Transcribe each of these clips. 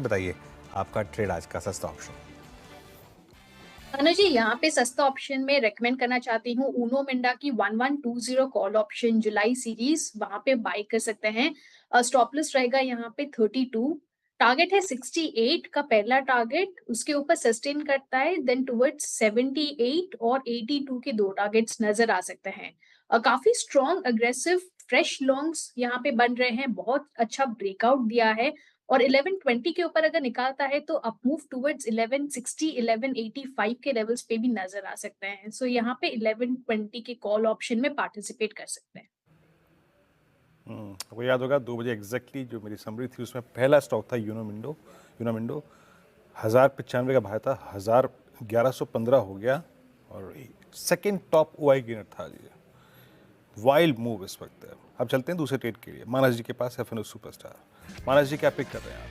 बताइए आपका ट्रेड आज का सस्ता ऑप्शन। अनुज जी, यहाँ पे सस्ता ऑप्शन में रेकमेंड करना चाहती हूँ ऊनो मिंडा की 1120 कॉल ऑप्शन जुलाई सीरीज। वहां पे बाय कर सकते हैं। स्टॉप लॉस रहेगा यहाँ पे 32। टारगेट है 68 का पहला टारगेट, उसके ऊपर सस्टेन करता है देन टुवर्ड्स 78 और 82 के दो टारगेट्स नजर आ सकते हैं। काफी स्ट्रॉन्ग अग्रेसिव फ्रेश लॉन्ग्स यहाँ पे बन रहे हैं, बहुत अच्छा ब्रेकआउट दिया है। और 1120 के ऊपर अगर निकालता है तो अप मूव टुवर्ड्स 1160 1185 के लेवल्स पे भी नजर आ सकते हैं। सो यहाँ पे 1120 के कॉल ऑप्शन में पार्टिसिपेट कर सकते हैं। आपको याद होगा 2 बजे एग्जैक्टली जो मेरी समरी थी उसमें पहला स्टॉक था यूनामिंडो 1095 का भाव था, 1115 हो गया और सेकंड टॉप ओआई गेनर था जी। वाइल्ड मूव इस वक्त है। अब चलते हैं दूसरे ट्रेड के लिए। मानस जी के पास एफएनओ सुपरस्टार। मानस जी क्या पिक कर रहे हैं आप?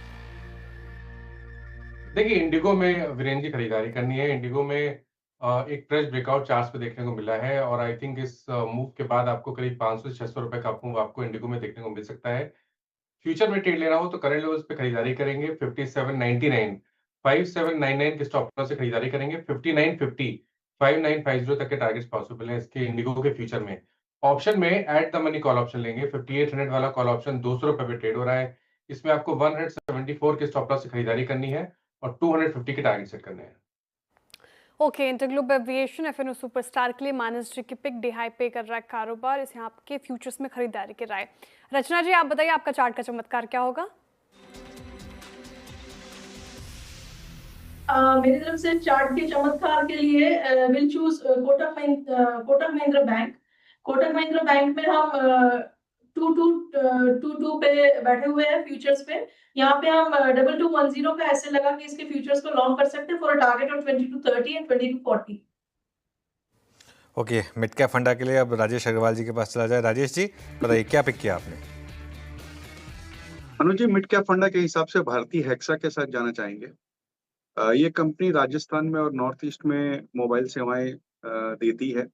देखिए, इंडिगो में वीरेंद्र जी खरीदारी करनी है। इंडिगो में एक फ्रेश ब्रेकआउट चार्ट्स पे देखने को मिला है और आई थिंक इस मूव के बाद आपको करीब 500 से 600 रुपए का मूव आपको इंडिगो में देखने को मिल सकता है। फ्यूचर में ट्रेड लेना हो तो करंट लेवल्स पे खरीदारी करेंगे 5799, 5799 के स्टॉप लॉस से खरीदारी करेंगे। 5950, 5950 तक के टारगेट्स पॉसिबल है इसके इंडिगो के फ्यूचर में। ऑप्शन में at the money call option लेंगे। 5800 वाला कॉल ऑप्शन 200 रुपए पे ट्रेड हो रहा है। इसमें आपको 174 के स्टॉप लॉस से खरीदारी करनी है और 250 के टारगेट सेट करने हैं। Okay, InterGlobe Aviation FNO superstar के लिए मानस जी की पिक डिहाई पे कर रहा है कारोबार, इसे आपके फ्यूचर्स में खरीदारी की राय। रचना जी, आप बताइए आपका चार्ट का चमत्कार क्या होगा? मेरी तरफ से चार्ट के चमत्कार के लिए will choose Kotak Mahindra bank. Kotak Mahindra bank में हम 2222 पे बैठे हुए हैं फ्यूचर्स पे। यहाँ पे हम 2210 का ऐसे लगा कि इसके फ्यूचर्स को लॉन्ग कर सकते हैं for a target of 2230 and 2240। Okay, mid cap फंडा के लिए अब राजेश अग्रवाल जी के पास चला जाए। राजेश जी बताइए क्या पिक किया आपने? अनुज जी, मिड कैप फंडा के हिसाब से भारतीय हेक्सा के साथ जाना चाहेंगे। ये कंपनी राजस्थान में और नॉर्थ ईस्ट में मोबाइल सेवाएं देती है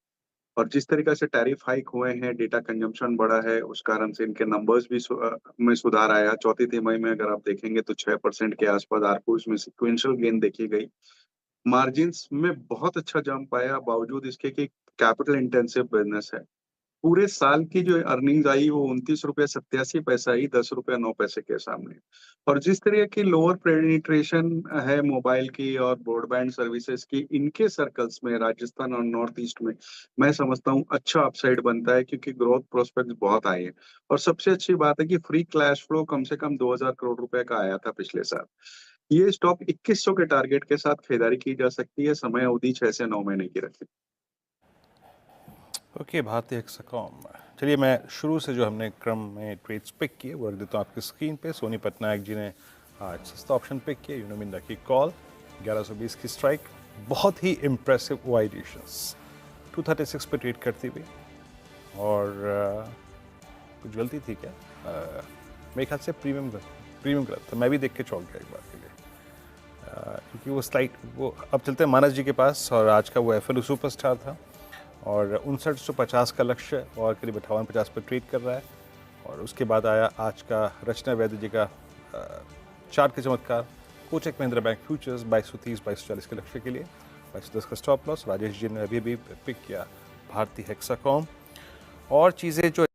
और जिस तरीके से टैरिफ हाइक हुए हैं, डेटा कंजम्पशन बढ़ा है, उस कारण से इनके नंबर्स भी में सुधार आया। चौथी तिमाही में अगर आप देखेंगे तो 6% के आसपास आरपू इसमें सिक्वेंशियल गेन देखी गई। मार्जिन्स में बहुत अच्छा जंप आया बावजूद इसके कि कैपिटल इंटेंसिव बिजनेस है। पूरे साल की जो अर्निंग्स आई वो 29 रुपये 87 पैसा आई, 10 रुपये 9 पैसे के सामने। और जिस तरह की लोअर पेनिट्रेशन है मोबाइल की और ब्रॉडबैंड सर्विसेज की इनके सर्कल्स में राजस्थान और नॉर्थ ईस्ट में, मैं समझता हूँ अच्छा अपसाइड बनता है क्योंकि ग्रोथ प्रोस्पेक्ट्स बहुत आए हैं। और सबसे अच्छी बात है कि फ्री कैश फ्लो कम से कम 2000 करोड़ रुपए का आया था पिछले साल। ये स्टॉक 2100 के टारगेट के साथ खरीदारी की जा सकती है। समय अवधि 6 से 9 महीने की रखी। ओके, भारतीय हेक्साकॉम। चलिए मैं शुरू से जो हमने क्रम में ट्रेड्स पिक किए वो रख देता हूँ आपकी स्क्रीन पे। सोनी पटनायक जी ने आज सस्ता ऑप्शन पिक किया। यूनामिंडा की कॉल 1120 की स्ट्राइक, बहुत ही इम्प्रेसिव ओआई एडिशंस 236 पे ट्रेड करती हुई। और कुछ गलती थी क्या? मेरे ख्याल से प्रीमियम गलत था। मैं भी देख के चौंक गया एक बार के लिए क्योंकि वो स्लाइड वो। अब चलते हैं मानस जी के पास और आज का वो एफएनओ सुपरस्टार था और 5950 का लक्ष्य और करीब 5850 पर ट्रेड कर रहा है। और उसके बाद आया आज का रचना वैद्य जी का चार्ट के चमत्कार। कोटक महिंद्रा बैंक फ्यूचर्स 2230 2240 के लक्ष्य के लिए 2210 का स्टॉप लॉस। राजेश जी ने अभी भी पिक किया भारतीय हेक्साकॉम। और चीज़ें जो